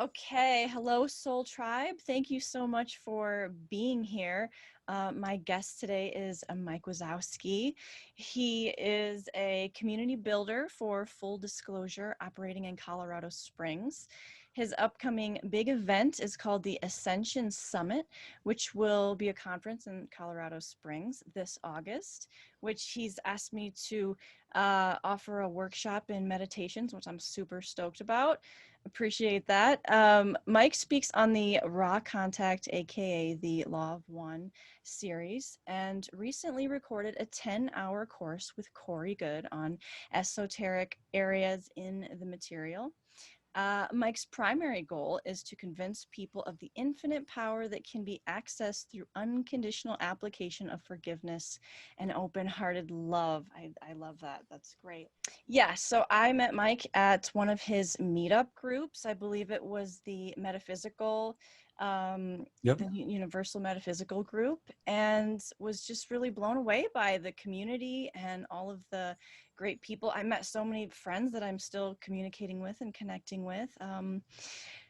Okay, hello Soul Tribe. Thank you so much for being here. My guest today is Mike Waskosky. He is a community builder for Full Disclosure operating in Colorado Springs. His upcoming big event is called the Ascension Summit, which will be a conference in Colorado Springs this August, which he's asked me to offer a workshop in meditations, which I'm super stoked about. Appreciate that. Mike speaks on the Raw Contact, A.K.A. the Law of One series, and recently recorded a 10-hour course with Corey Goode on esoteric areas in the material. Mike's primary goal is to convince people of the infinite power that can be accessed through unconditional application of forgiveness and open-hearted love. I love that. That's great. Yeah, so I met Mike at one of his meetup groups. I believe it was the metaphysical, the Universal Metaphysical Group, and was just really blown away by the community and all of the great people. I met so many friends that I'm still communicating with and connecting with.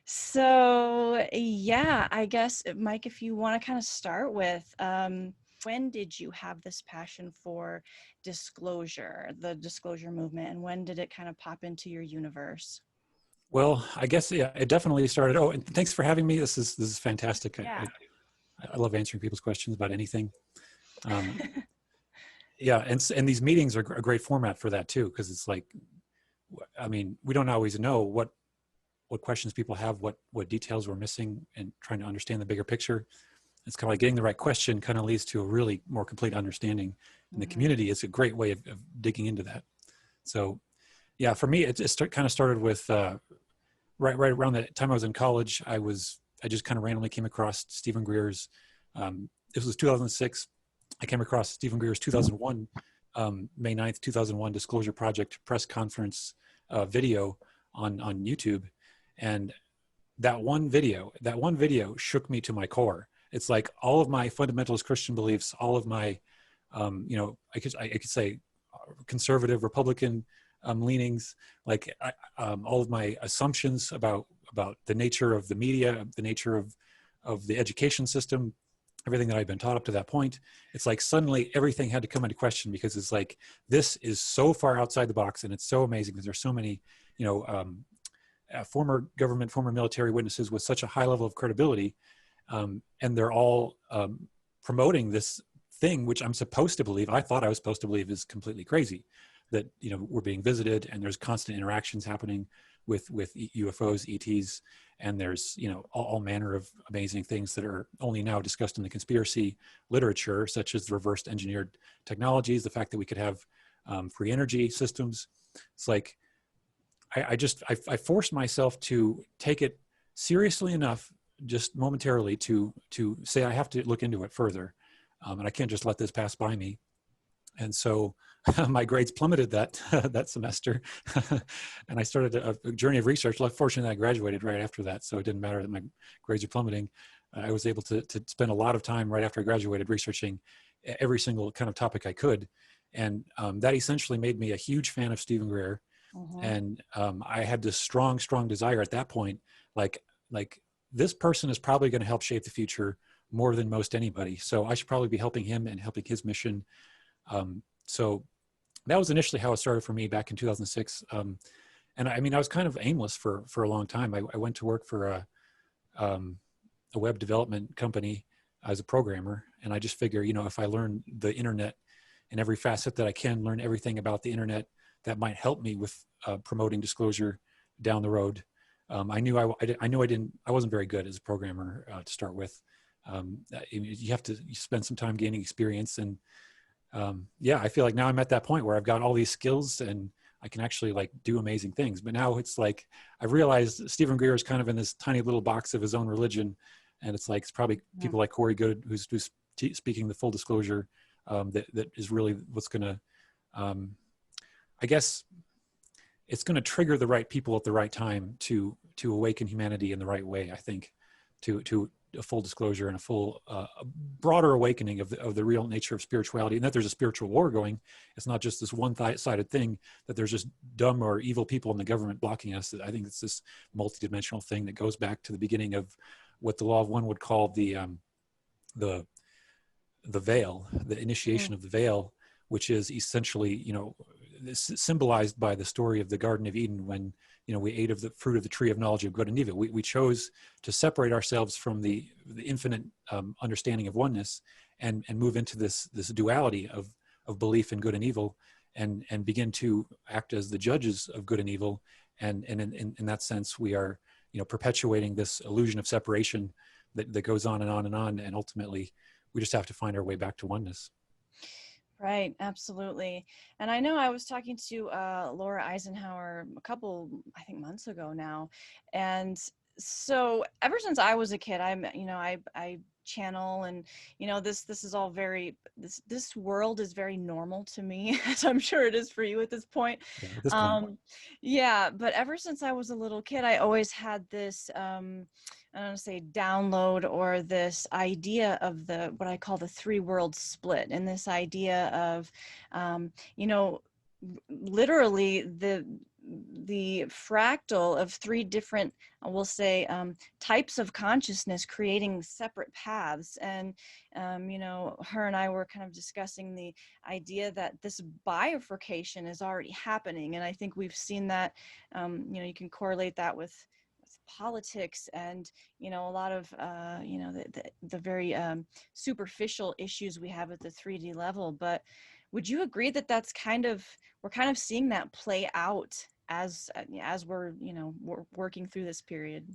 So yeah, I guess, Mike, if you want to kind of start with, when did you have this passion for disclosure, the disclosure movement, and when did it kind of pop into your universe? Well, I guess, yeah, it definitely started. Oh, and thanks for having me. This is fantastic. Yeah. I love answering people's questions about anything. Yeah, and these meetings are a great format for that too, because it's like, I mean, we don't always know what questions people have, what details we're missing, and trying to understand the bigger picture. It's kind of like getting the right question kind of leads to a really more complete understanding. And the community is a great way of digging into that. So yeah, for me, it kind of started with right around the time I was in college. I just kind of randomly came across Stephen Greer's, this was 2006. I came across Stephen Greer's 2001, May 9th, 2001 Disclosure Project press conference video on YouTube. And that one video shook me to my core. It's like all of my fundamentalist Christian beliefs, all of my, I could say conservative Republican leanings, like all of my assumptions about the nature of the media, the nature of the education system, everything that I've been taught up to that point. It's like suddenly everything had to come into question, because it's like, this is so far outside the box, and it's so amazing because there's so many, former government, former military witnesses with such a high level of credibility, and they're all promoting this thing, which I'm supposed to believe, I thought I was supposed to believe, is completely crazy. That, we're being visited, and there's constant interactions happening with UFOs, ETs, and there's, all manner of amazing things that are only now discussed in the conspiracy literature, such as the reversed engineered technologies, the fact that we could have free energy systems. It's like, I forced myself to take it seriously enough, just momentarily, to say I have to look into it further, and I can't just let this pass by me. And so my grades plummeted that semester, and I started a journey of research. Fortunately, I graduated right after that, so it didn't matter that my grades are plummeting. I was able to spend a lot of time right after I graduated researching every single kind of topic I could, and that essentially made me a huge fan of Stephen Greer. And I had this strong desire at that point, like this person is probably going to help shape the future more than most anybody, so I should probably be helping him and helping his mission. So that was initially how it started for me back in 2006. And I mean, I was kind of aimless for a long time. I went to work for a web development company as a programmer. And I just figure, if I learn the internet in every facet that I can, learn everything about the internet that might help me with promoting disclosure down the road. I knew I wasn't very good as a programmer to start with. You have to spend some time gaining experience, and yeah, I feel like now I'm at that point where I've got all these skills and I can actually do amazing things. But now it's like, I've realized Stephen Greer is kind of in this tiny little box of his own religion. And it's like, it's probably people like Corey Goode, who's speaking the full disclosure, that is really what's going to, I guess it's going to trigger the right people at the right time to awaken humanity in the right way, I think, to a full disclosure and a full a broader awakening of the real nature of spirituality, and that there's a spiritual war going. It's not just this one-sided thing, that there's just dumb or evil people in the government blocking us. I think it's this multidimensional thing that goes back to the beginning of what the Law of One would call the veil, the initiation of the veil, which is essentially, symbolized by the story of the Garden of Eden, when, we ate of the fruit of the tree of knowledge of good and evil. We chose to separate ourselves from the infinite understanding of oneness, and move into this duality of belief in good and evil, and begin to act as the judges of good and evil. And in that sense, we are, perpetuating this illusion of separation that goes on and on and on. And ultimately, we just have to find our way back to oneness. Right, absolutely. And I know I was talking to Laura Eisenhower a couple, I think, months ago now. And so ever since I was a kid, I channel, and this is all very, this world is very normal to me, as I'm sure it is for you at this point. Yeah, at this point. Yeah, but ever since I was a little kid, I always had this I don't want to say download, or this idea of what I call the three world split, and this idea of literally the fractal of three different, we'll say, types of consciousness creating separate paths. And her and I were kind of discussing the idea that this bifurcation is already happening, and I think we've seen that. You can correlate that with politics, and a lot of the very superficial issues we have at the 3D level. But would you agree that we're kind of seeing that play out as we're we're working through this period?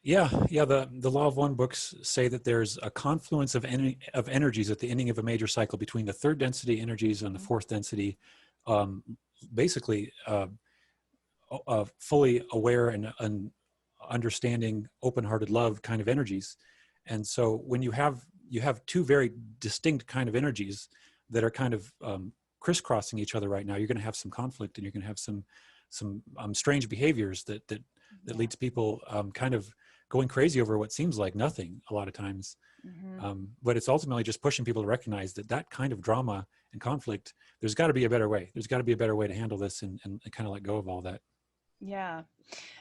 Yeah. The Law of One books say that there's a confluence of energies at the ending of a major cycle between the third density energies and the fourth density, basically fully aware and understanding, open-hearted love kind of energies. And so when you have two very distinct kind of energies that are kind of crisscrossing each other right now, you're going to have some conflict, and you're going to have some strange behaviors that leads people kind of going crazy over what seems like nothing a lot of times. But it's ultimately just pushing people to recognize that kind of drama and conflict, there's got to be a better way. There's got to be a better way to handle this, and kind of let go of all that. Yeah.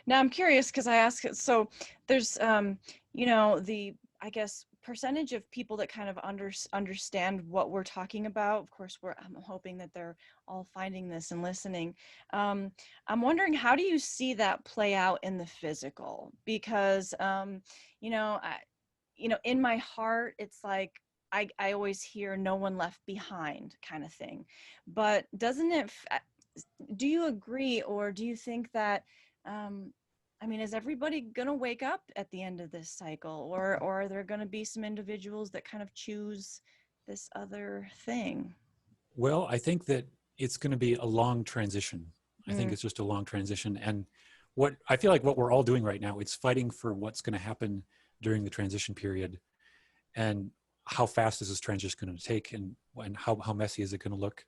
Now I'm curious, because I ask, so there's, the, I guess, percentage of people that kind of understand what we're talking about. Of course, I'm hoping that they're all finding this and listening. I'm wondering, how do you see that play out in the physical? Because, in my heart, it's like, I always hear no one left behind kind of thing. But doesn't it, do you agree, or do you think that, is everybody going to wake up at the end of this cycle, or are there going to be some individuals that kind of choose this other thing? Well, I think that it's going to be a long transition. I think it's just a long transition. And what I feel like what we're all doing right now, it's fighting for what's going to happen during the transition period, and how fast is this transition going to take, and how messy is it going to look.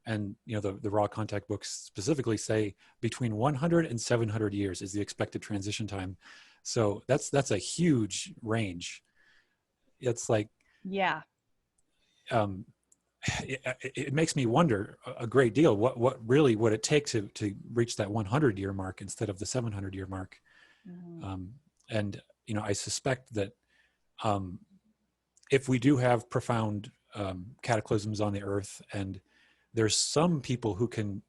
And the raw contact books specifically say between 100 and 700 years is the expected transition time. So that's a huge range. It's like, Yeah. It makes me wonder a great deal what really would it take to reach that 100-year mark instead of the 700-year mark. And I suspect that if we do have profound cataclysms on the earth, and there's some people who can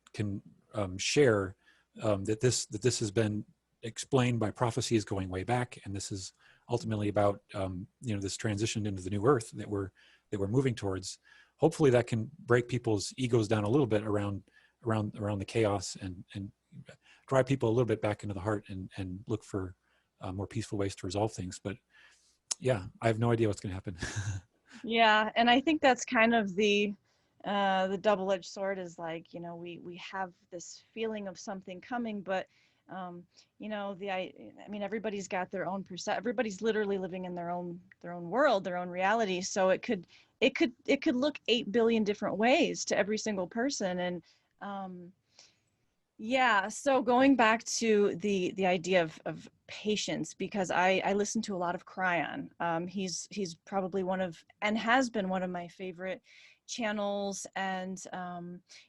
share that this has been explained by prophecies going way back, and this is ultimately about this transition into the new earth that we're moving towards. Hopefully, that can break people's egos down a little bit around the chaos, and drive people a little bit back into the heart, and look for more peaceful ways to resolve things. But yeah, I have no idea what's going to happen. Yeah, and I think that's kind of the double-edged sword, is like, we have this feeling of something coming, but everybody's got their own everybody's literally living in their own world, their own reality. So it could look 8 billion different ways to every single person. And Yeah, so going back to the idea of patience, because I listen to a lot of Cryon. He's probably one of, and has been one of my favorite channels, and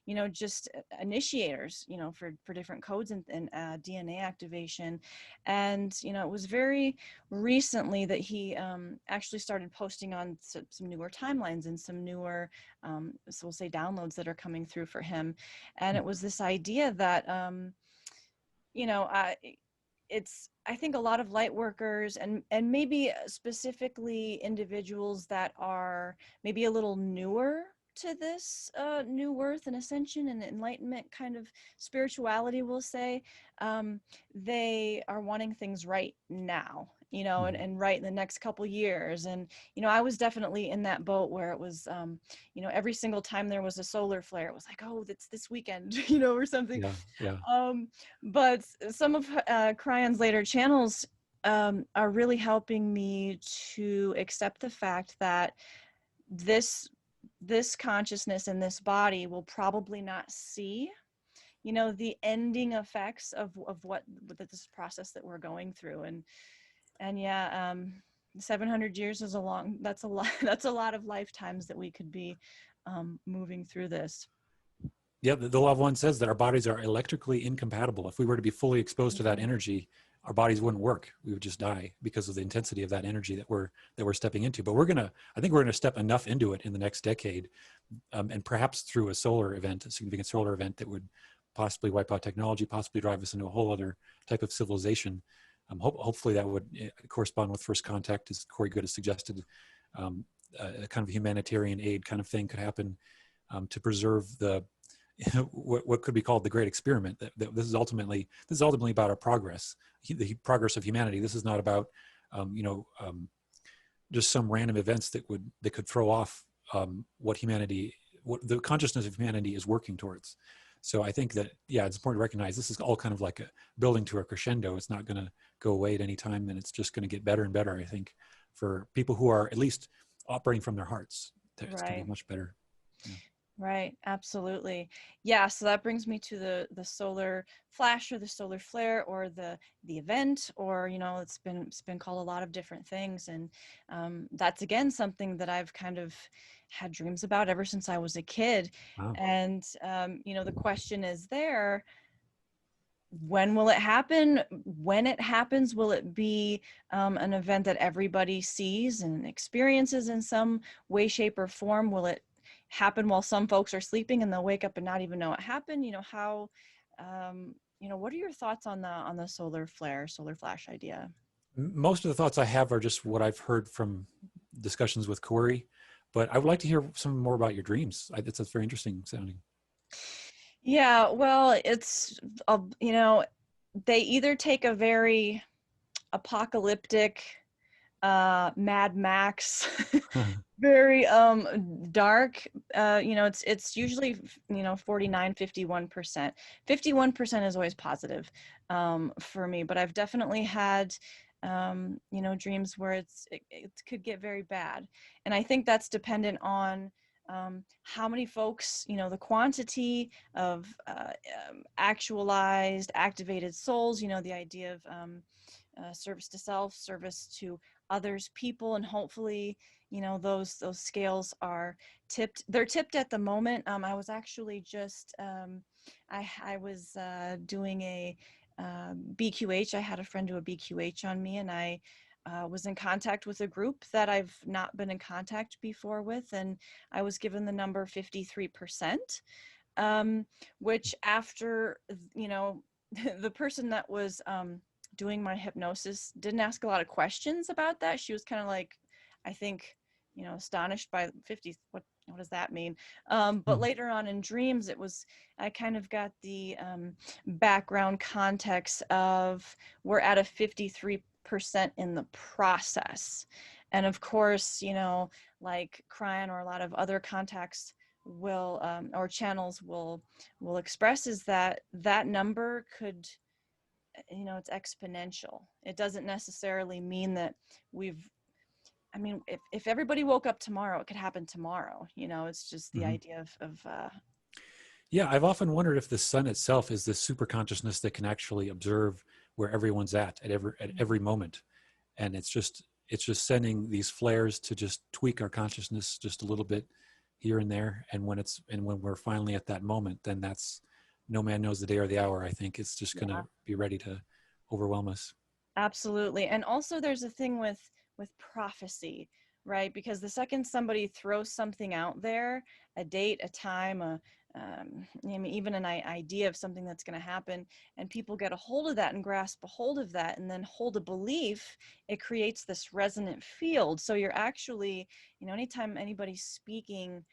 you know, just initiators, you know, for different codes and DNA activation. And you know, it was very recently that he actually started posting on some newer timelines and some newer, so we'll say, downloads that are coming through for him. And it was this idea that you know, it's, I think a lot of light workers, and maybe specifically individuals that are maybe a little newer to this new worth and ascension and enlightenment kind of spirituality, we'll say, they are wanting things right now, you know, Mhm. and right in the next couple years. And you know, I was definitely in that boat where it was you know, every single time there was a solar flare, it was like, oh, that's this weekend, you know, or something. Yeah, yeah. um but some of Cryon's later channels are really helping me to accept the fact that this this consciousness in this body will probably not see, you know, the ending effects of what this process that we're going through. And yeah, 700 years is a long, that's a lot, that's a lot of lifetimes that we could be moving through this. Yeah, the law of one says that our bodies are electrically incompatible. If we were to be fully exposed to that Mhm. energy, our bodies wouldn't work. We would just die because of the intensity of that energy that we're stepping into. But I think we're gonna step enough into it in the next decade, and perhaps through a solar event, a significant solar event that would possibly wipe out technology, possibly drive us into a whole other type of civilization. Hopefully that would correspond with first contact, as Corey Goode has suggested. A kind of humanitarian aid kind of thing could happen, to preserve the what could be called the great experiment. That this is ultimately about our progress, the progress of humanity. This is not about just some random events that could throw off what the consciousness of humanity is working towards. So I think that, yeah, it's important to recognize this is all kind of like a building to a crescendo. It's not going to go away at any time, and it's just going to get better and better, I think, for people who are at least operating from their hearts. It's going to Right. be much better. Yeah. Right, absolutely. Yeah, so that brings me to the solar flash or the solar flare or the event, or you know, it's been called a lot of different things. And that's again something that I've kind of had dreams about ever since I was a kid. Wow. And you know, the question is there, when will it happen? When it happens, will it be an event that everybody sees and experiences in some way, shape, or form? Will it happen while some folks are sleeping and they'll wake up and not even know it happened? You know, how, you know, what are your thoughts on the solar flare, solar flash idea? Most of the thoughts I have are just what I've heard from discussions with Corey, but I would like to hear some more about your dreams. That's very interesting sounding. Yeah, well, it's, you know, they either take a very apocalyptic, Mad Max, very dark, you know, it's usually, you know, 49, 51%. 51% is always positive for me, but I've definitely had you know, dreams where it could get very bad. And I think that's dependent on how many folks, you know, the quantity of actualized activated souls, you know, the idea of service to self, service to others, people, and hopefully, you know, those scales are tipped. They're tipped at the moment. I was actually just I was doing a BQH. I had a friend do a BQH on me, and I was in contact with a group that I've not been in contact before with, and I was given the number 53%, which after, you know, the person that was doing my hypnosis didn't ask a lot of questions about that. She was kind of like, I think, you know, astonished by 50. What does that mean? But Hmm. later on in dreams, it was, I kind of got the background context of we're at a 53% in the process. And of course, you know, like Cryon or a lot of other contacts will or channels will express, is that that number could, you know, it's exponential. It doesn't necessarily mean that we've, I mean, if everybody woke up tomorrow, it could happen tomorrow, you know. It's just the Hmm. idea of Yeah, I've often wondered if the sun itself is this super consciousness that can actually observe where everyone's at every moment, and it's just sending these flares to just tweak our consciousness just a little bit here and there. And when we're finally at that moment, then that's no man knows the day or the hour. I think it's just going Yeah. to be ready to overwhelm us. Absolutely. And also there's a thing with prophecy, right? Because the second somebody throws something out there, a date, a time, I mean, even an idea of something that's going to happen, and people get a hold of that and grasp a hold of that and then hold a belief, it creates this resonant field. So you're actually, anytime anybody's speaking,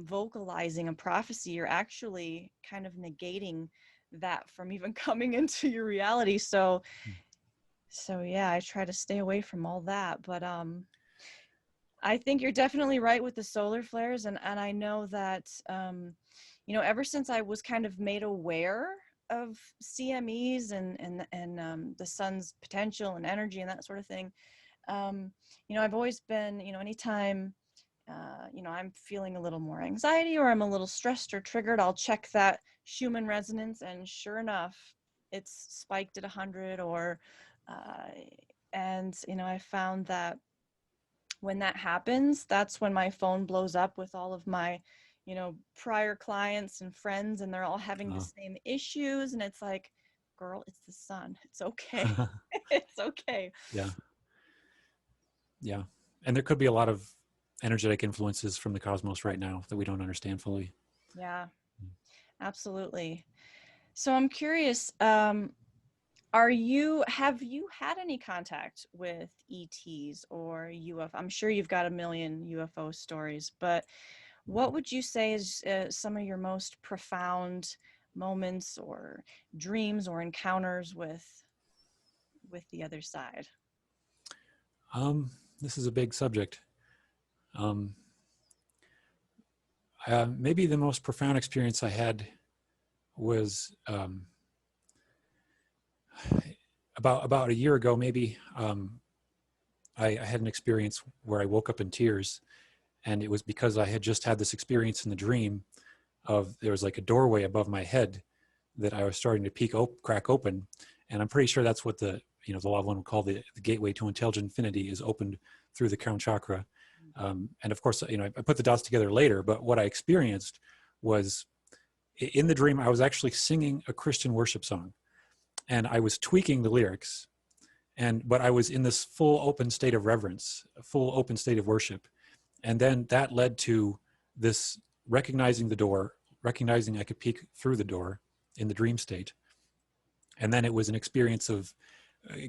vocalizing a prophecy, you're actually kind of negating that from even coming into your reality. So yeah, I try to stay away from all that, but I think you're definitely right with the solar flares, and I know that ever since I was kind of made aware of CMEs and the sun's potential and energy and that sort of thing, I've always been, anytime I'm feeling a little more anxiety or I'm a little stressed or triggered, I'll check that Schumann resonance, and sure enough, it's spiked at 100. Uh, and I found that when that happens, that's when my phone blows up with all of my prior clients and friends, and they're all having the Uh, same issues, and it's like, girl, it's the sun, it's okay. It's okay. yeah, yeah. And there could be a lot of energetic influences from the cosmos right now that we don't understand fully. Yeah, absolutely. So I'm curious, have you had any contact with ETs or UFO? I'm sure you've got a million UFO stories, but what would you say is some of your most profound moments or dreams or encounters with the other side? This is a big subject. Um, Maybe the most profound experience I had was about a year ago. Maybe I had an experience where I woke up in tears, and it was because I had just had this experience in the dream of there was like a doorway above my head that I was starting to crack open, and I'm pretty sure that's what the lawofone would call the gateway to intelligent infinity is opened through the crown chakra. And of course, I put the dots together later, but what I experienced was in the dream, I was actually singing a Christian worship song, and I was tweaking the lyrics, but I was in this full open state of reverence, a full open state of worship. And then that led to this recognizing the door, recognizing I could peek through the door in the dream state. And then it was an experience of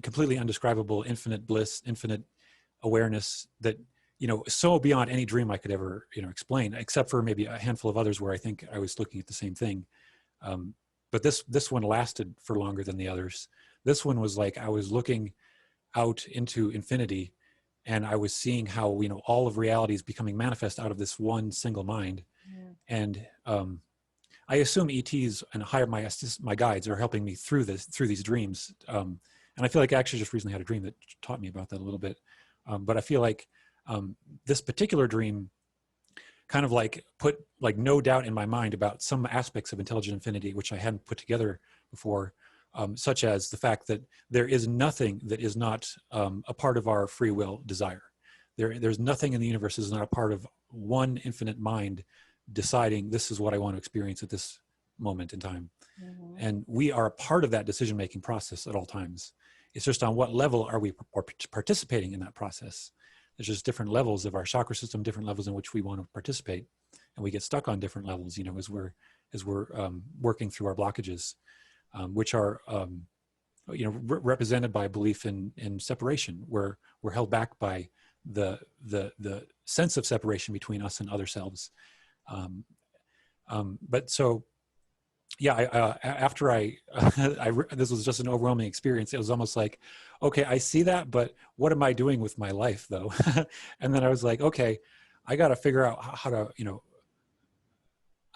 completely undescribable, infinite bliss, infinite awareness that, so beyond any dream I could ever, explain, except for maybe a handful of others where I think I was looking at the same thing. But this one lasted for longer than the others. This one was like I was looking out into infinity, and I was seeing how all of reality is becoming manifest out of this one single mind. Yeah. And I assume ETs and my guides are helping me through these dreams. And I feel like I actually just recently had a dream that taught me about that a little bit. But I feel like this particular dream kind of like put like no doubt in my mind about some aspects of intelligent infinity, which I hadn't put together before, such as the fact that there is nothing that is not a part of our free will desire. There's nothing in the universe that is not a part of one infinite mind deciding this is what I want to experience at this moment in time. Mm-hmm. And we are a part of that decision-making process at all times. It's just on what level are we participating in that process. There's just different levels of our chakra system, different levels in which we want to participate, and we get stuck on different levels, as we're working through our blockages, which are represented by belief in separation, where we're held back by the sense of separation between us and other selves. But so, yeah, after this was just an overwhelming experience. It was almost like, okay, I see that, but what am I doing with my life though? And then I was like, okay, I got to figure out how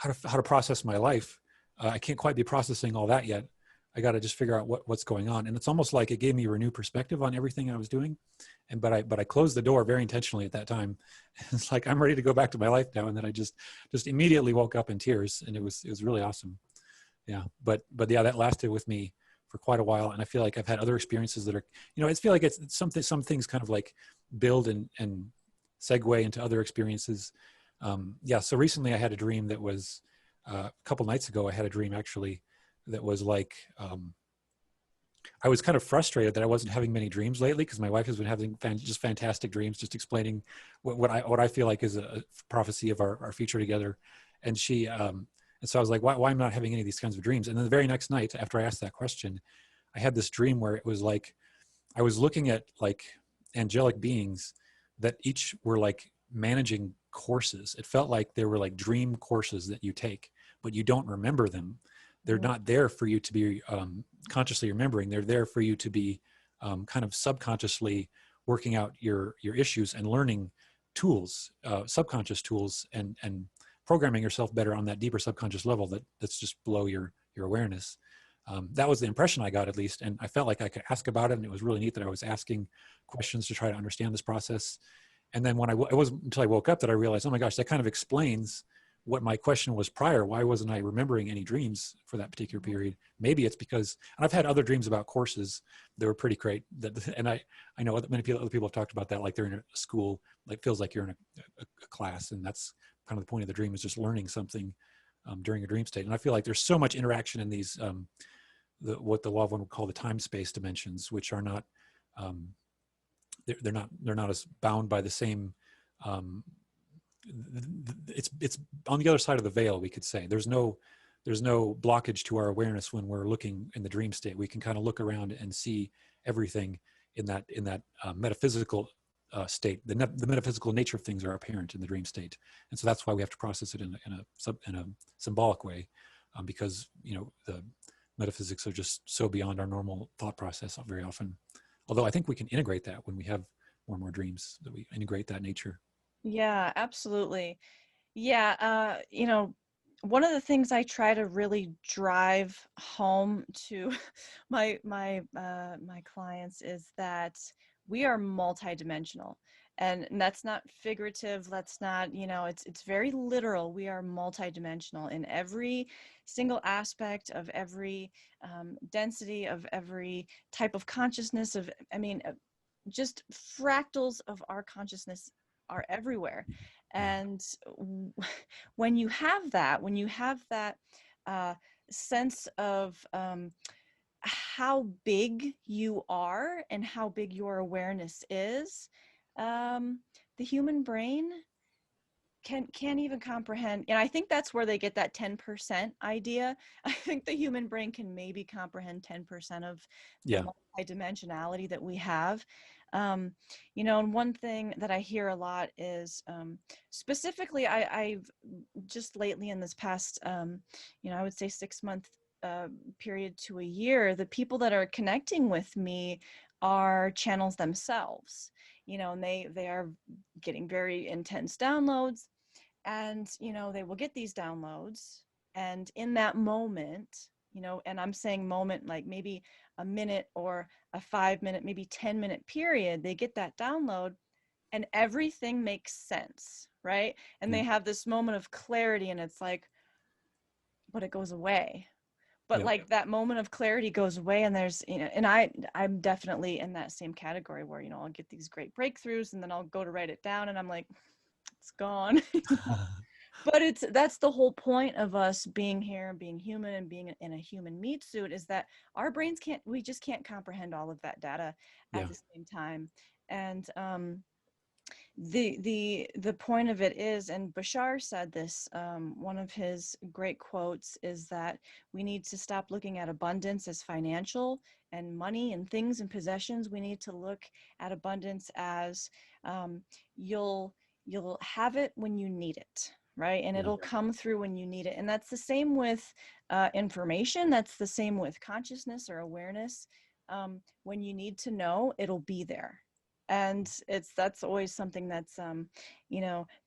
to process my life. I can't quite be processing all that yet. I got to just figure out what's going on. And it's almost like it gave me a renewed perspective on everything I was doing. But I closed the door very intentionally at that time. It's like, I'm ready to go back to my life now. And then I just immediately woke up in tears, and it was really awesome. Yeah. But yeah, that lasted with me for quite a while. And I feel like I've had other experiences that are, I feel like it's something, some things kind of like build and segue into other experiences. Yeah. So recently I had a dream that was, a couple nights ago, I had a dream actually that was like, I was kind of frustrated that I wasn't having many dreams lately, because my wife has been having just fantastic dreams, just explaining what I feel like is a prophecy of our future together. And she, and so I was like, why am I not having any of these kinds of dreams? And then the very next night after I asked that question, I had this dream where it was like, I was looking at like angelic beings that each were like managing courses. It felt like they were like dream courses that you take, but you don't remember them. They're not there for you to be consciously remembering. They're there for you to be kind of subconsciously working out your issues and learning tools, subconscious tools, and programming yourself better on that deeper subconscious level that's just below your awareness. That was the impression I got, at least. And I felt like I could ask about it. And it was really neat that I was asking questions to try to understand this process. And then it wasn't until I woke up that I realized, oh my gosh, that kind of explains what my question was prior. Why wasn't I remembering any dreams for that particular period? Maybe it's because, and I've had other dreams about courses that were pretty great. And I know that other people have talked about that, like they're in a school, like feels like you're in a class. And that's kind of the point of the dream, is just learning something during a dream state. And I feel like there's so much interaction in these, what the lawofone would call the time-space dimensions, which are not, they're not as bound by the same, it's on the other side of the veil, we could say. There's no blockage to our awareness when we're looking in the dream state. We can kind of look around and see everything in that metaphysical state. The metaphysical nature of things are apparent in the dream state, and so that's why we have to process it in a symbolic way, because the metaphysics are just so beyond our normal thought process very often. Although I think we can integrate that when we have more and more dreams, that we integrate that nature. Yeah, absolutely. Yeah, one of the things I try to really drive home to my clients is that we are multidimensional. And that's not figurative. That's not, it's very literal. We are multidimensional in every single aspect of every density of every type of consciousness just fractals of our consciousness are everywhere. And when you have that sense of how big you are and how big your awareness is, the human brain can't even comprehend. And I think that's where they get that 10% idea. I think the human brain can maybe comprehend 10% of the Yeah. multidimensionality that we have. And one thing that I hear a lot is, specifically, I've just lately in this past, I would say 6 month period to a year, the people that are connecting with me are channels themselves, and they are getting very intense downloads, and they will get these downloads, and in that moment, and I'm saying moment, like maybe a minute or a 5 minute, maybe 10 minute period, they get that download and everything makes sense, right? And Yeah. they have this moment of clarity, and it's like, but it goes away. But Yeah. like that moment of clarity goes away, and there's, and I'm definitely in that same category where, I'll get these great breakthroughs and then I'll go to write it down and I'm like, it's gone. But that's the whole point of us being here and being human and being in a human meat suit, is that our brains we just can't comprehend all of that data at Yeah. the same time. And the point of it is, and Bashar said this, one of his great quotes is that we need to stop looking at abundance as financial and money and things and possessions. We need to look at abundance as, you'll have it when you need it, right? And Yeah. it'll come through when you need it. And that's the same with information. That's the same with consciousness or awareness. When you need to know, it'll be there. And that's always something that's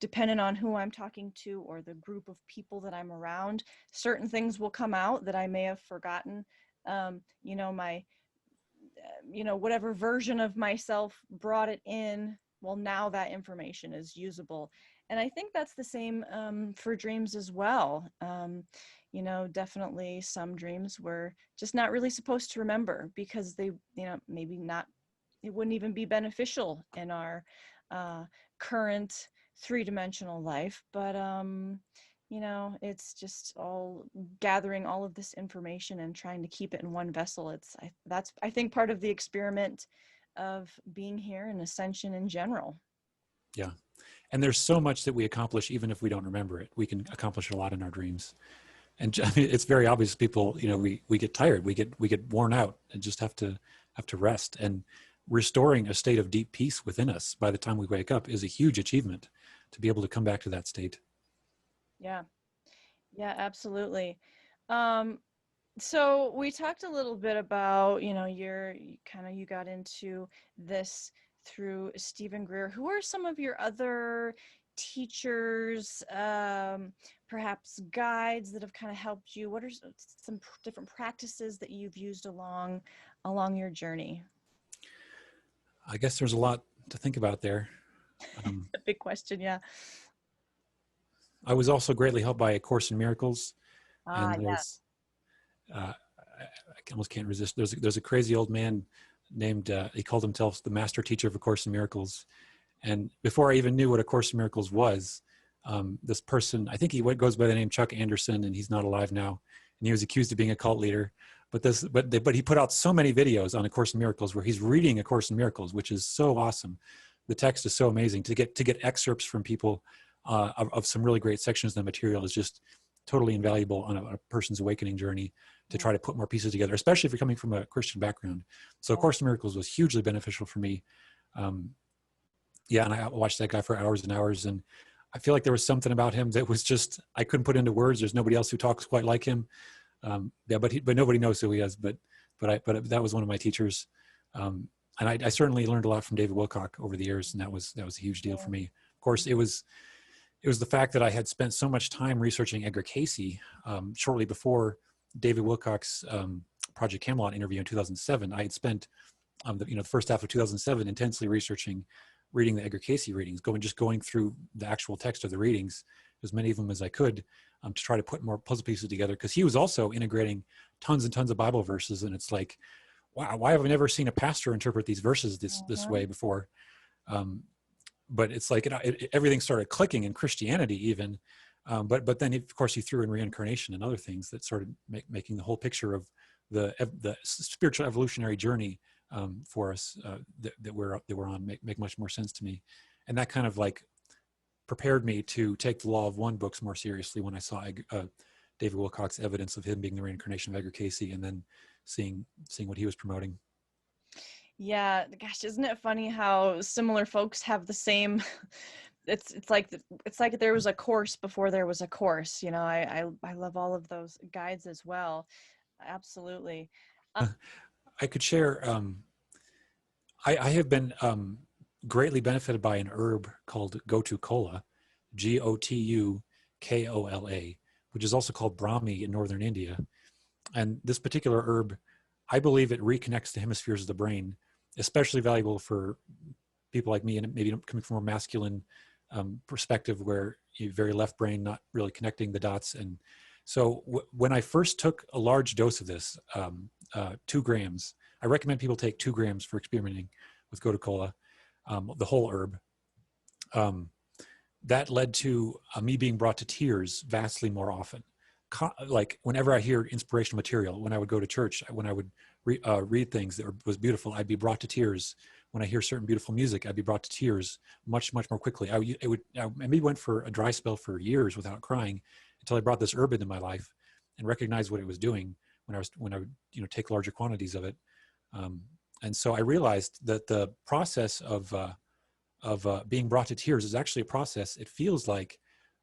dependent on who I'm talking to or the group of people that I'm around. Certain things will come out that I may have forgotten you know, my, you know, whatever version of myself brought it in. Well, now that information is usable. And I think that's the same for dreams as well. You know, definitely some dreams we're just not really supposed to remember because they, you know, maybe not, it wouldn't even be beneficial in our current three-dimensional life. But you know, it's just all gathering all of this information and trying to keep it in one vessel. That's I think part of the experiment of being here and ascension in general. Yeah. And there's so much that we accomplish, even if we don't remember it. We can accomplish a lot in our dreams. And I mean, it's very obvious people, you know, we get tired, we get worn out and just have to rest. And restoring a state of deep peace within us by the time we wake up is a huge achievement, to be able to come back to that state. Yeah. Yeah, absolutely. Um, so we talked a little bit about, you know, you got into this through Stephen Greer. Who are some of your other teachers, perhaps guides that have kind of helped you? What are some different practices that you've used along your journey? I guess there's a lot to think about there. A big question, yeah. I was also greatly helped by A Course in Miracles, Ah, and yes. there's I almost can't resist. There's a crazy old man named he called himself the master teacher of A Course in Miracles, and before I even knew what A Course in Miracles was, this person, I think he goes by the name Chuck Anderson, and he's not alive now, and he was accused of being a cult leader. But he put out so many videos on A Course in Miracles where he's reading A Course in Miracles, which is so awesome. The text is so amazing. To get excerpts from people of some really great sections of the material is just totally invaluable on a person's awakening journey, to try to put more pieces together, especially if you're coming from a Christian background. So A Course in Miracles was hugely beneficial for me. Yeah, and I watched that guy for hours and hours, and I feel like there was something about him that was just, I couldn't put into words. There's nobody else who talks quite like him. Yeah, but nobody knows who he is. But that was one of my teachers, and I certainly learned a lot from David Wilcock over the years, and that was a huge deal for me. Of course, it was the fact that I had spent so much time researching Edgar Cayce shortly before David Wilcock's Project Camelot interview in 2007. I had spent the first half of 2007 intensely reading the Edgar Cayce readings, going through the actual text of the readings, as many of them as I could, to try to put more puzzle pieces together, because he was also integrating tons and tons of Bible verses, and it's like, wow, why have I never seen a pastor interpret these verses this way before? But it's like everything started clicking in Christianity even, but then of course he threw in reincarnation and other things that started making the whole picture of the spiritual evolutionary journey for us that we're on make much more sense to me. And that kind of like prepared me to take the Law of One books more seriously when I saw David Wilcock's evidence of him being the reincarnation of Edgar Cayce, and then seeing what he was promoting. Yeah, gosh, isn't it funny how similar folks have the same it's like there was a course before there was a course, you know. I love all of those guides as well. Absolutely. I could share I have been greatly benefited by an herb called Gotukola, Gotukola, which is also called Brahmi in northern India. And this particular herb, I believe it reconnects the hemispheres of the brain, especially valuable for people like me, and maybe coming from a masculine perspective where you're very left brain, not really connecting the dots. And so when I first took a large dose of this, 2 grams, I recommend people take 2 grams for experimenting with Gotukola, the whole herb. That led to me being brought to tears vastly more often. Like whenever I hear inspirational material, when I would go to church, when I would read things that was beautiful, I'd be brought to tears. When I hear certain beautiful music, I'd be brought to tears much more quickly. I maybe went for a dry spell for years without crying, until I brought this herb into my life and recognized what it was doing when I would take larger quantities of it. And so I realized that the process of being brought to tears is actually a process, it feels like,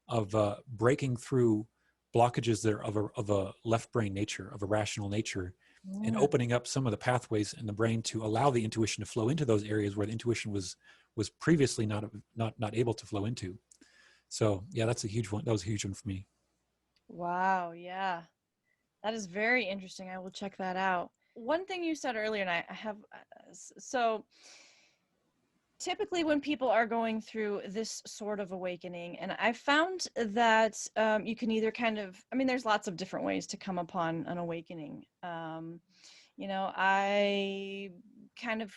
of breaking through blockages that are of a left brain nature, of a rational nature, and opening up some of the pathways in the brain to allow the intuition to flow into those areas where the intuition was previously not able to flow into. So yeah, that's a huge one. That was a huge one for me. Wow, yeah. That is very interesting. I will check that out. One thing you said earlier, and I have, so typically when people are going through this sort of awakening, and I found that you can either kind of, I mean, there's lots of different ways to come upon an awakening. I kind of,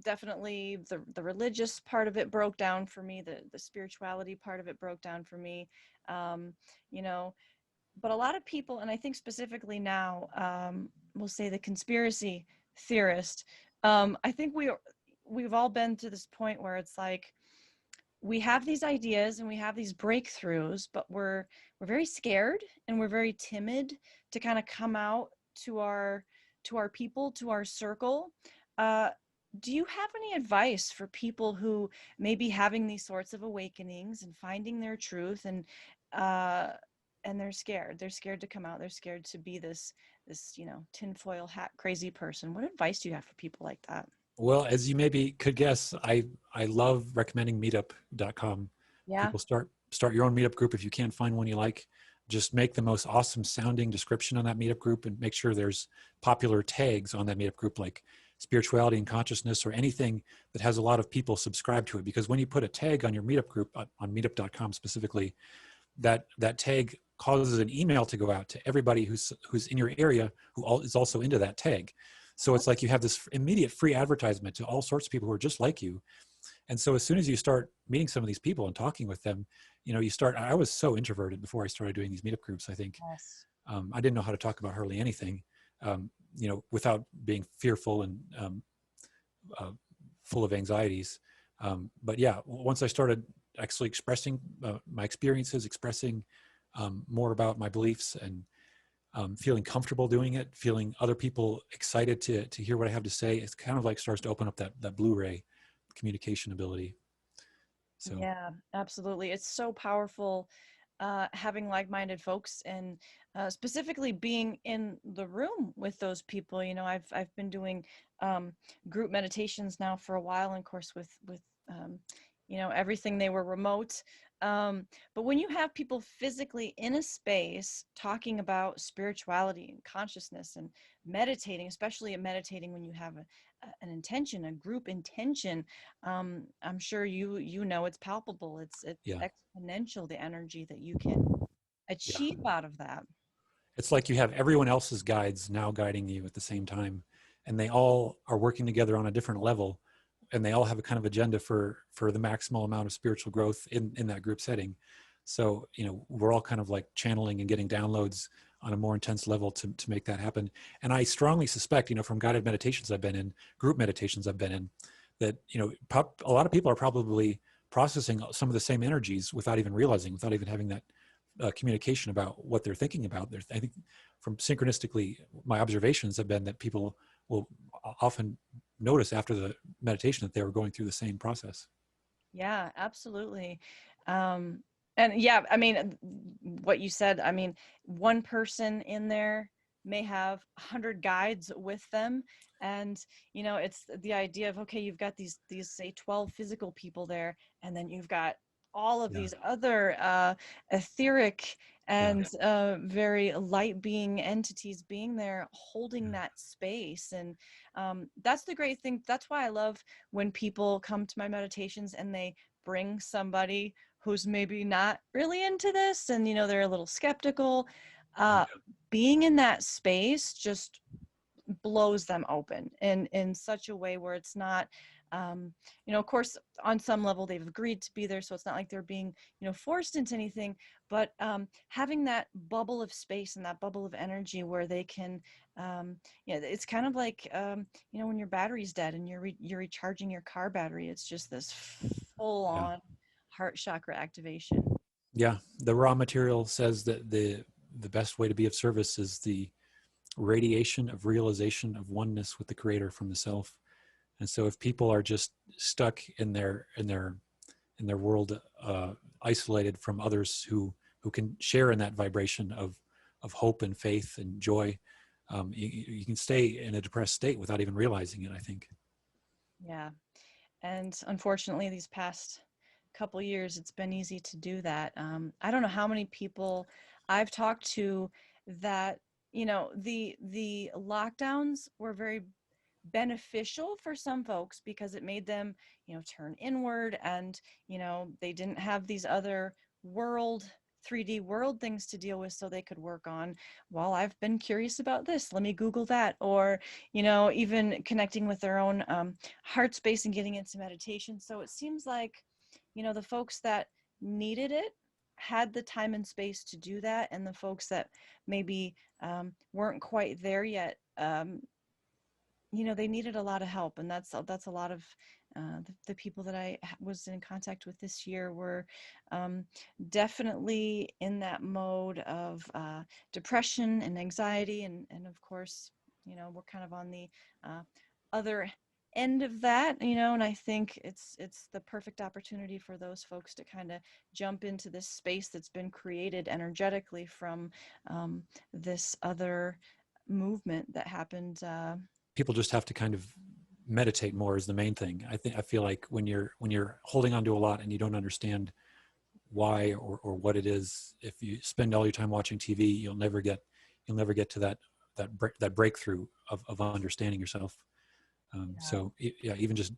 definitely the religious part of it broke down for me. The spirituality part of it broke down for me. Um, you know, but a lot of people, and I think specifically now, we'll say the conspiracy theorist, I think we've all been to this point where it's like we have these ideas and we have these breakthroughs, but we're very scared and we're very timid to kind of come out to our people, to our circle. Uh, do you have any advice for people who may be having these sorts of awakenings and finding their truth, uh, and they're scared? They're scared to come out. They're scared to be this tinfoil hat crazy person. What advice do you have for people like that? Well, as you maybe could guess, I love recommending meetup.com. Yeah. People start your own meetup group. If you can't find one you like, just make the most awesome sounding description on that meetup group and make sure there's popular tags on that meetup group like spirituality and consciousness or anything that has a lot of people subscribe to it. Because when you put a tag on your meetup group on meetup.com specifically, that tag causes an email to go out to everybody who's in your area who is also into that tag. So it's like you have this immediate free advertisement to all sorts of people who are just like you. And so as soon as you start meeting some of these people and talking with them, I was so introverted before I started doing these meetup groups. I think Yes. I didn't know how to talk about hardly anything, without being fearful and uh, full of anxieties. But yeah, once I started actually expressing my experiences, expressing more about my beliefs and feeling comfortable doing it, feeling other people excited to hear what I have to say, it's kind of like starts to open up that Blu-ray communication ability. So Yeah, absolutely. It's so powerful having like-minded folks, and specifically being in the room with those people. I've been doing um, group meditations now for a while, and of course with everything, they were remote. But when you have people physically in a space talking about spirituality and consciousness and meditating, especially meditating when you have an intention, a group intention, I'm sure you know it's palpable. It's yeah, exponential, the energy that you can yeah. achieve out of that. It's like you have everyone else's guides now guiding you at the same time, and they all are working together on a different level, and they all have a kind of agenda for the maximal amount of spiritual growth in that group setting. So we're all kind of like channeling and getting downloads on a more intense level to make that happen. And I strongly suspect, from guided meditations I've been in, group meditations I've been in, that a lot of people are probably processing some of the same energies without even realizing, without even having that communication about what they're thinking about. I think from synchronistically, my observations have been that people will often notice after the meditation that they were going through the same process. Yeah, absolutely. Um, and yeah, I mean, what you said, I mean, one person in there may have 100 guides with them. And, it's the idea of, okay, you've got these say 12 physical people there, and then you've got all of Yeah, these other etheric yeah, and very light being entities being there holding yeah, that space. And that's the great thing. That's why I love when people come to my meditations and they bring somebody who's maybe not really into this, and they're a little skeptical. yeah, uh Being in that space just blows them open in such a way where it's not, of course, on some level they've agreed to be there, so it's not like they're being forced into anything. But having that bubble of space and that bubble of energy where they can, it's kind of like, when your battery's dead and you're recharging your car battery. It's just this full yeah. on heart chakra activation. Yeah. The raw material says that the best way to be of service is the radiation of realization of oneness with the creator from the self. And so if people are just stuck in their world, isolated from others who can share in that vibration of hope and faith and joy, you can stay in a depressed state without even realizing it, I think. Yeah. And unfortunately, these past couple years, it's been easy to do that. I don't know how many people I've talked to that, you know, the lockdowns were very beneficial for some folks because it made them, you know, turn inward, and, you know, they didn't have these other world 3D world things to deal with, so they could work on, well, I've been curious about this, let me Google that. Or, you know, even connecting with their own heart space and getting into meditation. So it seems like, you know, the folks that needed it had the time and space to do that, and the folks that maybe weren't quite there yet, you know, they needed a lot of help. And that's a lot of the people that I was in contact with this year were definitely in that mode of depression and anxiety, and of course, you know, we're kind of on the other end of that, you know. And I think it's the perfect opportunity for those folks to kind of jump into this space that's been created energetically from this other movement that happened. People just have to kind of meditate more is the main thing. I feel like when you're holding on to a lot and you don't understand why or what it is, if you spend all your time watching TV, you'll never get to that breakthrough of understanding yourself. So yeah, even just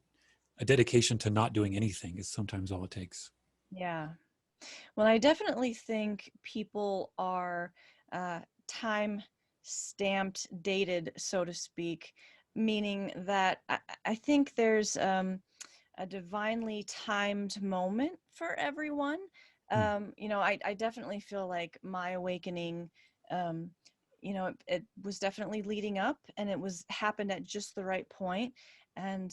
a dedication to not doing anything is sometimes all it takes. Yeah. Well, I definitely think people are time stamped, dated, so to speak, meaning that I think there's a divinely timed moment for everyone. You know, I definitely feel like my awakening, um, you know, it was definitely leading up, and it was happened at just the right point. And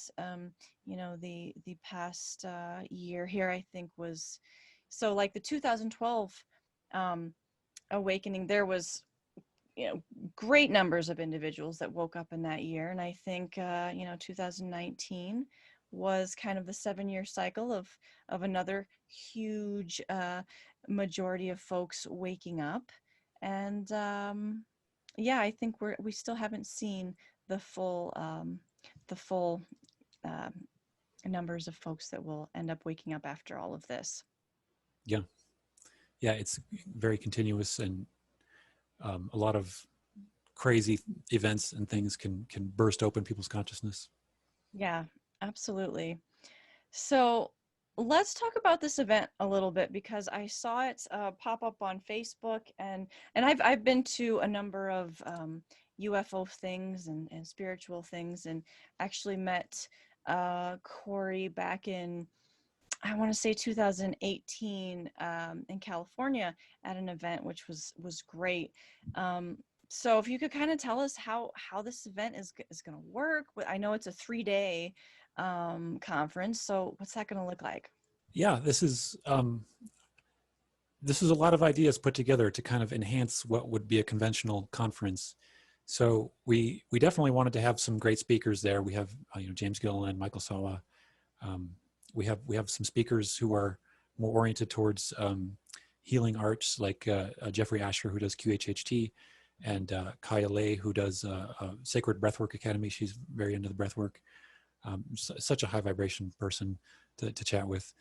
you know, the past year here, I think, was so like the 2012 um, awakening. There was, you know, great numbers of individuals that woke up in that year. And I think, you know, 2019 was kind of the 7-year cycle of another huge majority of folks waking up. And yeah, I think we still haven't seen the full the full um, numbers of folks that will end up waking up after all of this. Yeah, yeah, it's very continuous, and a lot of crazy events and things can burst open people's consciousness. Yeah, absolutely. So let's talk about this event a little bit, because I saw it pop up on Facebook, and I've been to a number of UFO things and spiritual things, and actually met Corey back in, I want to say 2018 in California at an event, which was great. So if you could kind of tell us how this event is going to work. I know it's a 3-day conference, so what's that going to look like? Yeah, this is a lot of ideas put together to kind of enhance what would be a conventional conference. So we definitely wanted to have some great speakers there. We have you know, James Gilliland, Michael Sala. We have some speakers who are more oriented towards healing arts, like Jeffrey Asher, who does QHHT, and Kaya Lay, who does Sacred Breathwork Academy. She's very into the breathwork. Such a high vibration person to chat with.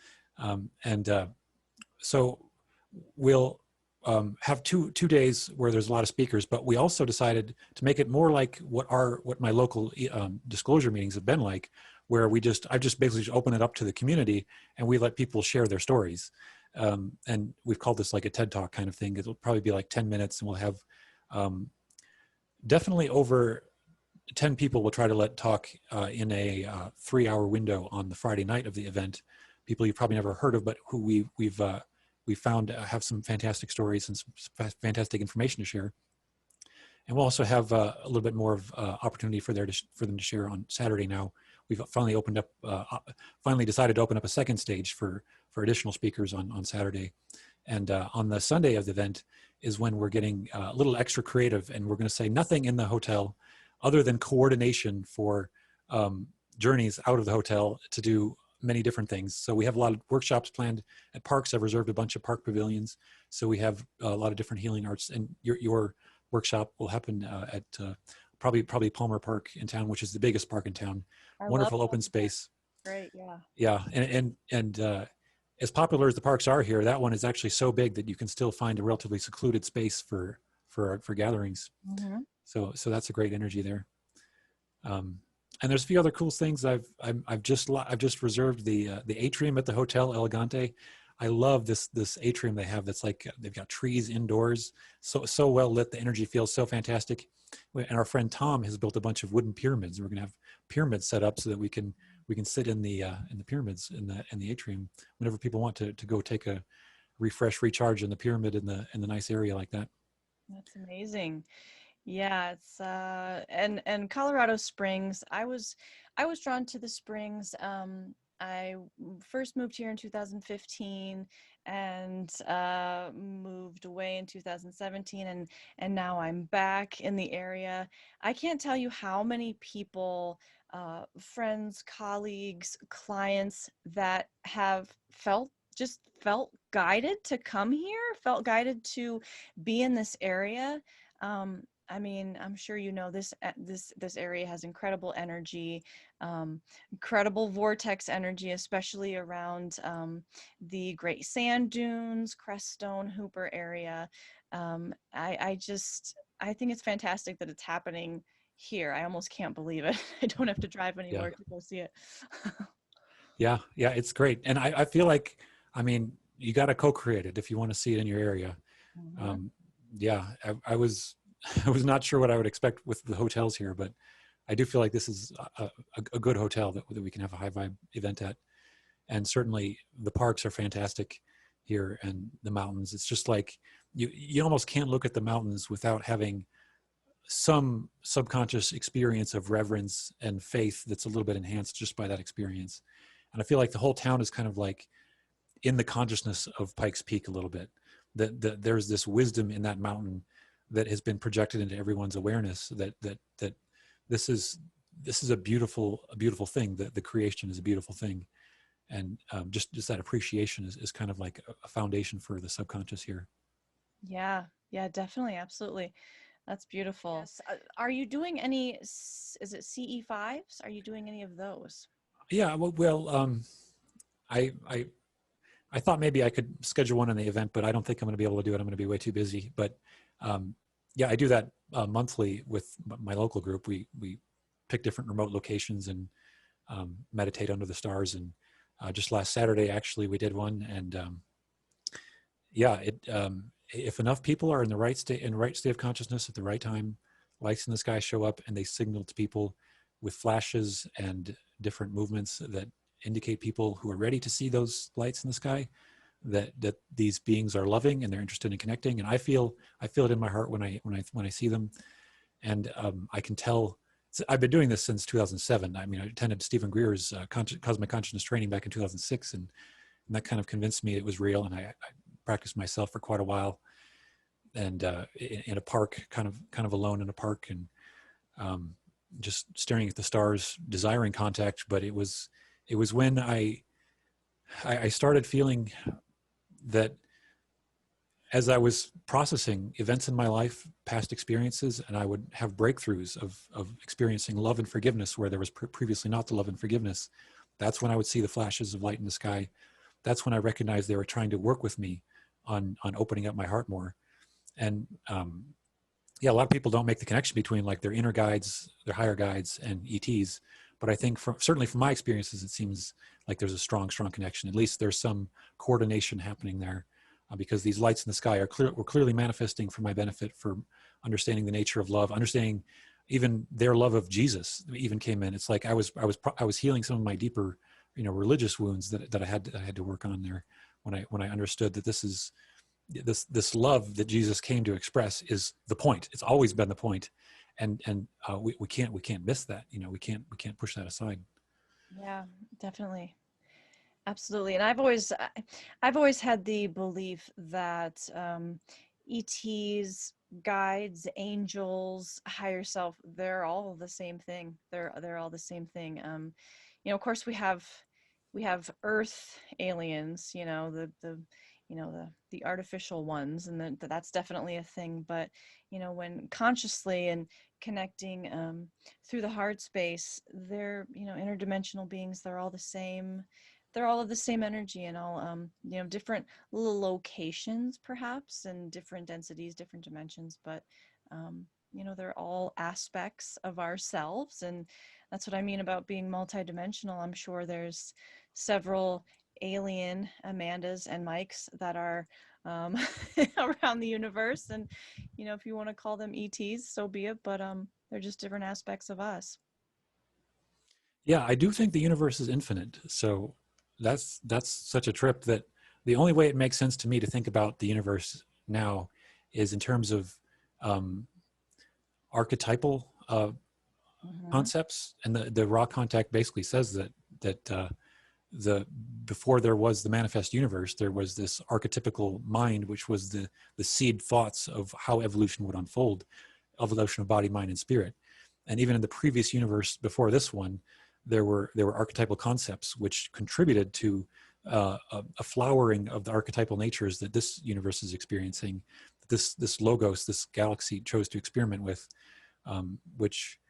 So we'll have two days where there's a lot of speakers, but we also decided to make it more like what my local disclosure meetings have been like, where I just basically open it up to the community and we let people share their stories. And we've called this like a TED Talk kind of thing. It'll probably be like 10 minutes, and we'll have definitely over 10 people we'll try to let talk in a 3-hour window on the Friday night of the event. People you've probably never heard of, but who we found have some fantastic stories and some fantastic information to share. And we'll also have a little bit more of opportunity for them to share on Saturday. Now we've finally finally decided to open up a second stage for additional speakers on Saturday. And on the Sunday of the event is when we're getting a little extra creative, and we're going to say nothing in the hotel other than coordination for journeys out of the hotel to do many different things. So we have a lot of workshops planned at parks. I've reserved a bunch of park pavilions. So we have a lot of different healing arts, and your workshop will happen at probably Palmer Park in town, which is the biggest park in town. I Wonderful love open space. Great, yeah. Yeah, and as popular as the parks are here, that one is actually so big that you can still find a relatively secluded space for for gatherings. Mm-hmm. So that's a great energy there. And there's a few other cool things. I've just reserved the atrium at the Hotel Elegante. I love this atrium they have. That's like they've got trees indoors, so well lit. The energy feels so fantastic. And our friend Tom has built a bunch of wooden pyramids. We're gonna have pyramids set up so that we can sit in the pyramids in the atrium whenever people want to go take a refresh, recharge in the pyramid in the nice area like that. That's amazing. Yeah, it's and Colorado Springs. I was drawn to the Springs. I first moved here in 2015 and moved away in 2017, and now I'm back in the area. I can't tell you how many people, friends, colleagues, clients that have felt guided to come here, felt guided to be in this area. I mean, I'm sure you know this area has incredible energy, incredible vortex energy, especially around the Great Sand Dunes, Crestone, Hooper area. I think it's fantastic that it's happening here. I almost can't believe it. I don't have to drive Yeah, anywhere to go see it. yeah, yeah. It's great, and I feel like, I mean, you got to co-create it if you want to see it in your area. Mhm. Um, yeah, I was I was not sure what I would expect with the hotels here, but I do feel like this is a good hotel that we can have a high vibe event at. And certainly the parks are fantastic here, and the mountains. It's just like you almost can't look at the mountains without having some subconscious experience of reverence and faith that's a little bit enhanced just by that experience. And I feel like the whole town is kind of like in the consciousness of Pikes Peak a little bit. That there's this wisdom in that mountain that has been projected into everyone's awareness. That this is a beautiful thing. That the creation is a beautiful thing, and just that appreciation is kind of like a foundation for the subconscious here. Yeah, yeah, definitely, absolutely. That's beautiful. Yes. Are you doing any, is it CE5s? Are you doing any of those? Yeah, I, I I thought maybe I could schedule one in the event, but I don't think I'm going to be able to do it. I'm going to be way too busy. But um, yeah, I do that monthly with my local group. We pick different remote locations and meditate under the stars. And just last Saturday, actually, we did one. And yeah, if enough people are in the right state of consciousness at the right time, lights in the sky show up and they signal to people with flashes and different movements that indicate people who are ready to see those lights in the sky, that these beings are loving and they're interested in connecting. And I feel it in my heart when I see them. And I can tell. I've been doing this since 2007. I mean, I attended Stephen Greer's Cosmic Consciousness training back in 2006, and that kind of convinced me it was real. And I practiced myself for quite a while, and in a park, kind of alone in a park, and just staring at the stars, desiring contact. But it was when I started feeling that as I was processing events in my life, past experiences, and I would have breakthroughs of experiencing love and forgiveness where there was previously not the love and forgiveness. That's when I would see the flashes of light in the sky. That's when I recognized they were trying to work with me on opening up my heart more. And yeah, a lot of people don't make the connection between like their inner guides, their higher guides, and ETs. But I think certainly from my experiences, it seems like there's a strong connection. At least there's some coordination happening there, because these lights in the sky were clearly manifesting for my benefit, for understanding the nature of love, understanding even their love of Jesus even came in. It's like I was healing some of my deeper, religious wounds that I had to work on there when I understood that this love that Jesus came to express is the point. It's always been the point, and we can't miss that. We can't push that aside. Yeah, definitely. Absolutely. And I've always had the belief that ETs, guides, angels, higher self, they're all the same thing. They're all the same thing. Of course we have Earth aliens, the artificial ones, and that's definitely a thing. But when consciously and connecting through the heart space, they're interdimensional beings. They're all the same. they're all of the same energy, and all you know, different little locations perhaps, and different densities, different dimensions, but you know, they're all aspects of ourselves. And that's what I mean about being multidimensional. I'm sure there's several alien Amandas and Mikes that are um, around the universe, and you know, if you want to call them ETs, so be it, but they're just different aspects of us. Yeah, I do think the universe is infinite. So that's such a trip that the only way it makes sense to me to think about the universe now is in terms of um, archetypal Hmm. concepts, and the raw contact basically says that the before there was the manifest universe, there was this archetypical mind, which was the seed thoughts of how evolution would unfold, evolution of body, mind, and spirit. And even in the previous universe before this one, there were archetypal concepts which contributed to a flowering of the archetypal natures that this universe is experiencing. This logos, this galaxy chose to experiment with, which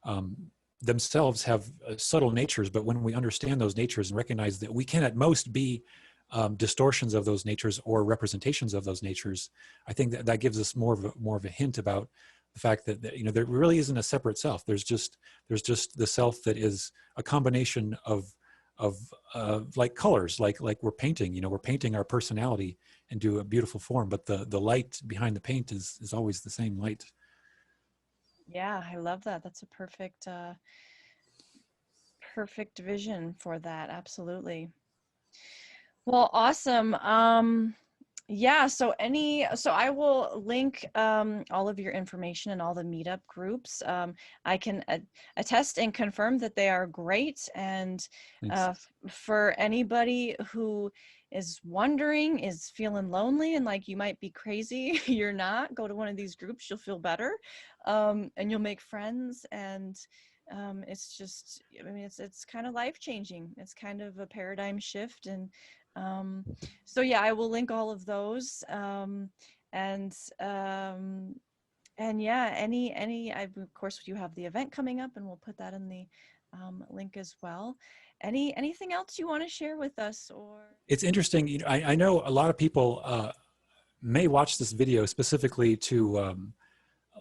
um, themselves have subtle natures, but when we understand those natures and recognize that we can at most be distortions of those natures or representations of those natures, I think that that gives us more of a hint about the fact that you know, there really isn't a separate self. There's just the self that is a combination of like colors, like we're painting. You know, we're painting our personality into a beautiful form, but the light behind the paint is always the same light. Yeah, I love that. That's a perfect perfect vision for that. Absolutely. Well, awesome. Yeah, so I will link all of your information and all the meetup groups. I can attest and confirm that they are great. And Thanks. for anybody who is wondering, is feeling lonely and like you might be crazy, you're not. Go to one of these groups, you'll feel better, and you'll make friends. And it's just, I mean, it's kind of life changing. It's kind of a paradigm shift. Um, so yeah, I will link all of those. And um, and yeah, of course you have the event coming up, and we'll put that in the link as well. Anything else you want to share with us, or? It's interesting. You know, I know a lot of people may watch this video specifically to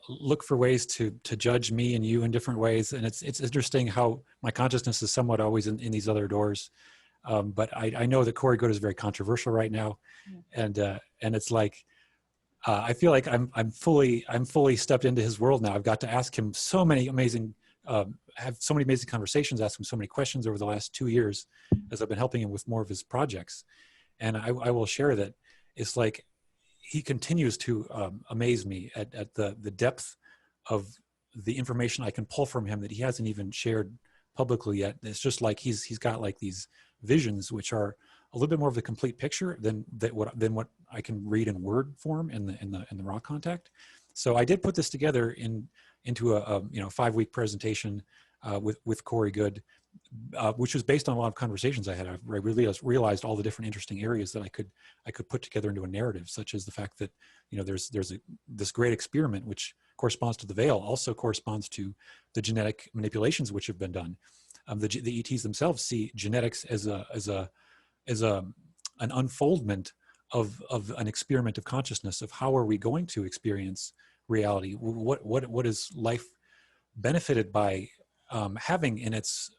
look for ways to judge me and you in different ways, and it's interesting how my consciousness is somewhat always in these other doors. But I know that Corey Goode is very controversial right now, and it's like I feel like I'm fully stepped into his world now. I've got to ask him so many amazing, have so many amazing conversations, ask him so many questions over the last 2 years as I've been helping him with more of his projects. And I will share that it's like he continues to amaze me at the depth of the information I can pull from him that he hasn't even shared publicly yet. It's just like he's got like these visions which are a little bit more of the complete picture than what I can read in word form in the raw contact. So I did put this together into a 5-week presentation with Corey Goode, which was based on a lot of conversations I had. I really realized all the different interesting areas that I could put together into a narrative, such as the fact that there's this great experiment which corresponds to the veil, also corresponds to the genetic manipulations which have been done. The ETs themselves see genetics as an unfoldment of an experiment of consciousness, of how are we going to experience reality? What is life benefited by having in its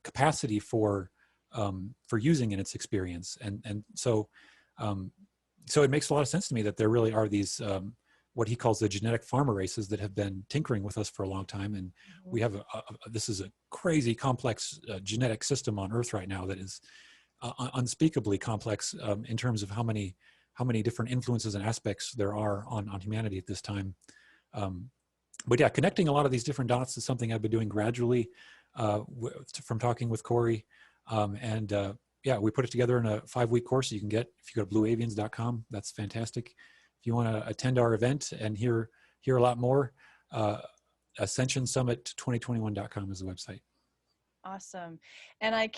capacity for using in its experience? And so it makes a lot of sense to me that there really are these what he calls the genetic farmer races that have been tinkering with us for a long time. And we have this is a crazy complex genetic system on Earth right now that is unspeakably complex in terms of how many different influences and aspects there are on humanity at this time. But yeah, connecting a lot of these different dots is something I've been doing gradually from talking with Corey. Yeah, we put it together in a 5-week course you can get if you go to blueavians.com. That's fantastic. If you want to attend our event and hear a lot more, Ascension Summit 2021.com is the website. Awesome. And I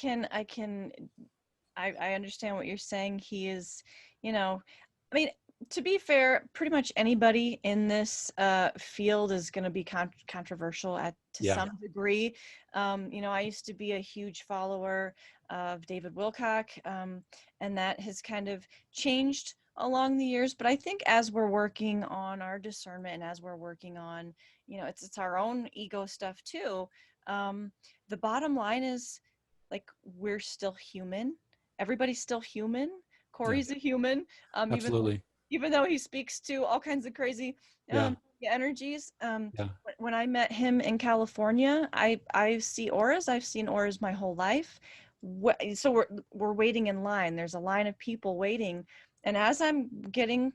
understand what you're saying. He is, I mean, to be fair, pretty much anybody in this field is going to be controversial to Yeah, some degree. I used to be a huge follower of David Wilcock, and that has kind of changed along the years. But I think as we're working on our discernment and as we're working on, it's our own ego stuff too. The bottom line is, like, we're still human. Everybody's still human. yeah, Corey's a human, absolutely. even though he speaks to all kinds of crazy Yeah, energies. yeah, When I met him in California, I see auras. I've seen auras my whole life. So we're waiting in line. There's a line of people waiting, and as I'm getting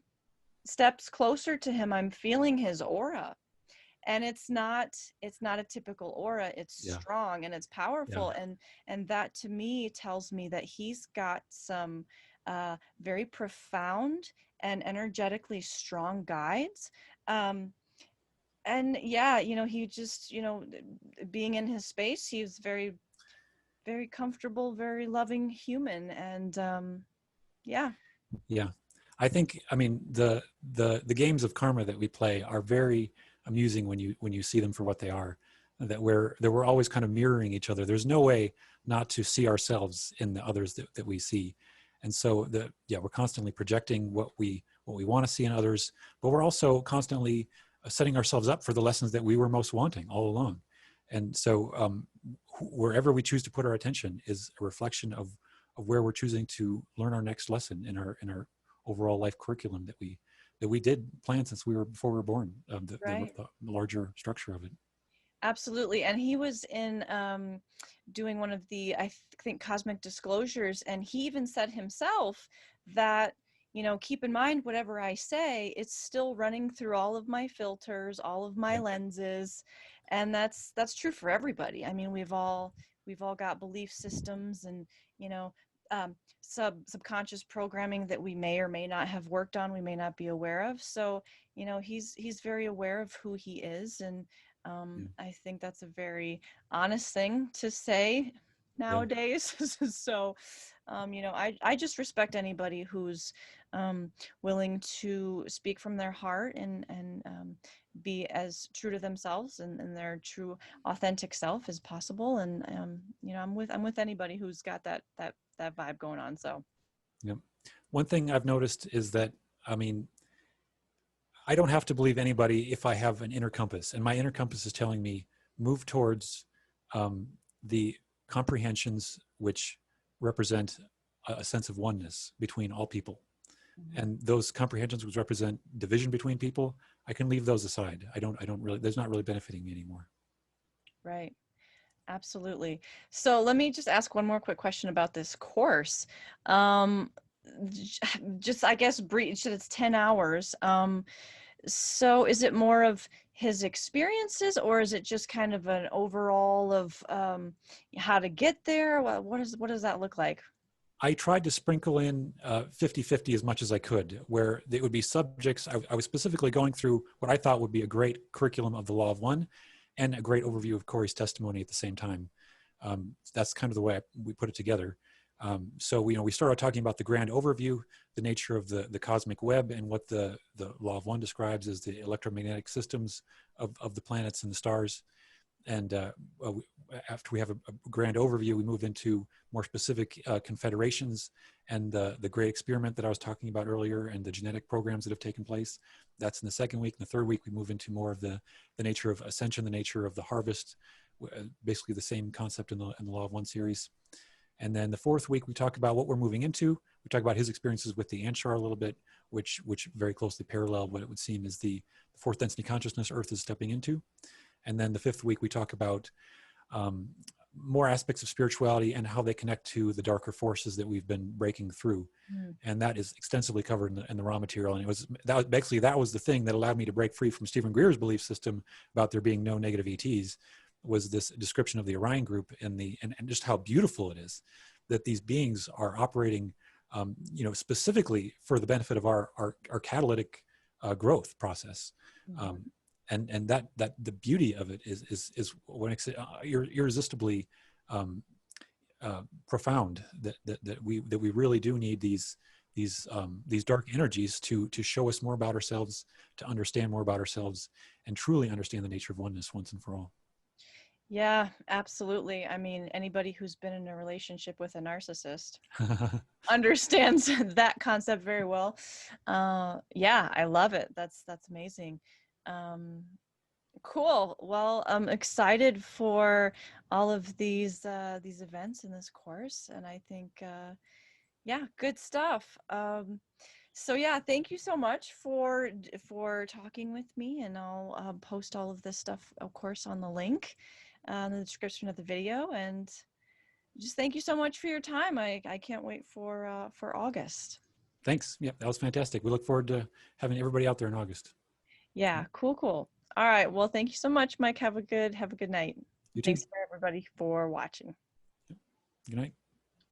steps closer to him, I'm feeling his aura, and it's not a typical aura. It's yeah, strong and it's yeah, powerful, and that to me tells me that he's got some very profound and energetically strong guides. And yeah, he just, being in his space, he's very, very comfortable, very loving human. And yeah. yeah. I think, I mean, the games of karma that we play are very amusing when you see them for what they are. That we're always kind of mirroring each other. There's no way not to see ourselves in the others that we see. And so we're constantly projecting what we want to see in others, but we're also constantly setting ourselves up for the lessons that we were most wanting all along. And so wherever we choose to put our attention is a reflection of where we're choosing to learn our next lesson in our overall life curriculum that we did plan since before we were born, Right. the larger structure of it. Absolutely. And he was in doing one of the, I think, cosmic disclosures. And he even said himself that, keep in mind, whatever I say, it's still running through all of my filters, all of my Yeah, lenses. And that's true for everybody. I mean, we've all got belief systems and, you know, subconscious programming that we may or may not have worked on, we may not be aware of. So, he's very aware of who he is, and yeah, I think that's a very honest thing to say yeah, nowadays. So, I just respect anybody who's willing to speak from their heart and be as true to themselves and their true authentic self as possible. And I'm with anybody who's got that vibe going on. So. yeah. One thing I've noticed is that, I mean, I don't have to believe anybody if I have an inner compass, and my inner compass is telling me move towards um, the comprehensions which represent a sense of oneness between all people. Mhm. And those comprehensions which represent division between people, I can leave those aside. I don't really, there's not really benefiting me anymore. Right. Absolutely. So let me just ask one more quick question about this course. Um, just, I guess, brief, it's 10 hours. So is it more of his experiences, or is it just kind of an overall of how to get there? What does that look like? I tried to sprinkle in 50-50 as much as I could, where it would be subjects. I was specifically going through what I thought would be a great curriculum of the Law of One and a great overview of Corey's testimony at the same time. That's kind of the way we put it together. So we started talking about the grand overview, the nature of the cosmic web, and what the Law of One describes as the electromagnetic systems of the planets and the stars. And after we have a grand overview, we move into more specific confederations and the great experiment that I was talking about earlier and the genetic programs that have taken place. That's in the second week. In the third week, we move into more of the nature of ascension, the nature of the harvest, basically the same concept in the Law of One series. And then the fourth week, we talk about what we're moving into. We talk about his experiences with the Anshar a little bit, which very closely parallel what it would seem is the fourth density consciousness Earth is stepping into. And then the fifth week, we talk about more aspects of spirituality and how they connect to the darker forces that we've been breaking through. Mm. And that is extensively covered in the raw material. And that was the thing that allowed me to break free from Stephen Greer's belief system about there being no negative ETs, was this description of the Orion group and just how beautiful it is that these beings are operating, specifically for the benefit of our catalytic growth process. Mhm. And that the beauty of it is what makes it irresistibly profound, that we really do need these these dark energies to show us more about ourselves, to understand more about ourselves, and truly understand the nature of oneness once and for all. Yeah, absolutely. I mean, anybody who's been in a relationship with a narcissist understands that concept very well. Yeah, I love it. That's amazing. Cool. Well, I'm excited for all of these events in this course, and I think yeah, good stuff. So yeah, thank you so much for talking with me, and I'll post all of this stuff, of course, on the link in the description of the video. And just thank you so much for your time. I can't wait for August. Thanks. Yeah, that was fantastic. We look forward to having everybody out there in August. Yeah, cool. All right. Well, thank you so much, Mike. Have a good night. You too. Thanks for everybody for watching. Good night.